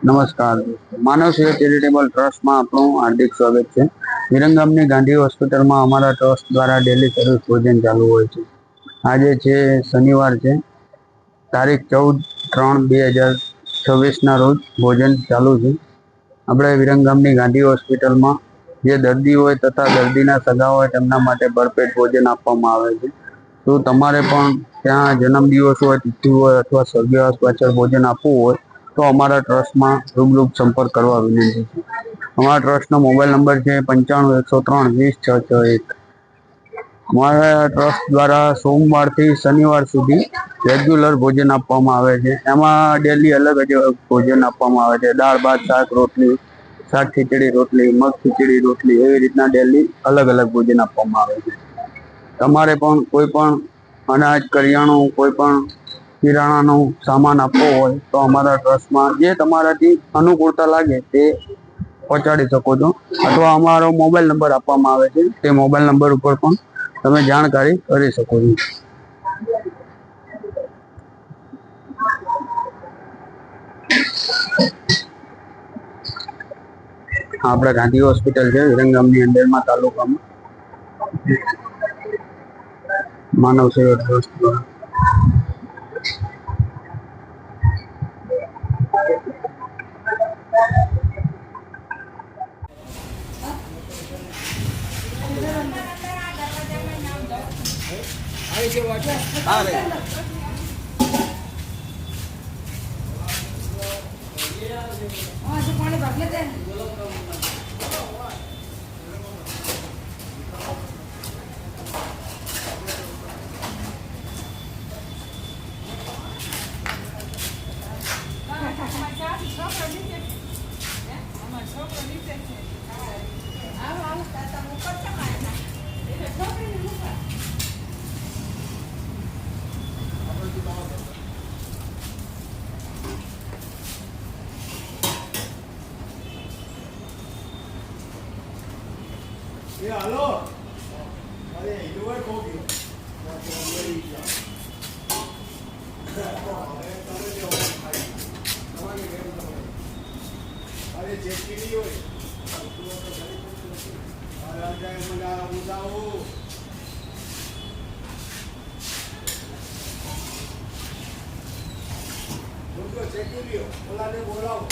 નમસ્કાર દોસ્તો, માનવ સેવા ચેરિટેબલ ટ્રસ્ટમાં આપણું હાર્દિક સ્વાગત છે। વિરંગામની ગાંધી હોસ્પિટલમાં અમારા ટ્રસ્ટ દ્વારા ડેલી સર્વિસ ભોજન ચાલુ હોય છે। આજે છે શનિવાર છે, તારીખ 14/3/2026ના રોજ ભોજન ચાલુ છે। આપણે વિરંગામની ગાંધી હોસ્પિટલમાં જે દર્દી હોય તથા દર્દીના સગા હોય તેમના માટે ભરપેટ ભોજન આપવામાં આવે છે। તો તમારે પણ ત્યાં જન્મદિવસ હોય, તિથિ હોય અથવા સ્વર્ગવાસ પાછળ ભોજન આપવું હોય તો અમારા ટ્રસ્ટમાં રૂબરૂ સંપર્ક કરવા વિનંતી છે। અમારા ટ્રસ્ટનો મોબાઈલ નંબર છે 95 103 20 661। અમારા ટ્રસ્ટ દ્વારા સોમવારથી શનિવાર સુધી રેગ્યુલર ભોજન આપવામાં આવે છે। એમાં ડેલી અલગ જ ભોજન આપવામાં આવે છે। દાળ, ભાત, શાક, રોટલી, શાક ખીચડી રોટલી, મગ ખીચડી રોટલી, એવી રીતના ડેલી અલગ અલગ ભોજન આપવામાં આવે છે। તમારે પણ કોઈ પણ અનાજ, કરિયાણું, કોઈ પણ કિરાણાનો સામાન આપવો હોય તો અમારા ટ્રસ્ટમાં જે તમારાથી અનુકૂળતા લાગે તે પહોંચાડી શકો છો, અથવા અમારો મોબાઈલ નંબર આપવામાં આવે છે તે મોબાઈલ નંબર ઉપર પણ તમે જાણકારી કરી શકો છો। આપણે ગાંધી હોસ્પિટલ છે વિરંગામની અંદરમાં, તાલુકામાં, માનવ સેવા ટ્રસ્ટ દ્વારા। હાલો, અરે ઈડું કોગ્યો અરે જેટલી હોય ચેકી લ્યો, ઓલાને બોલાવો।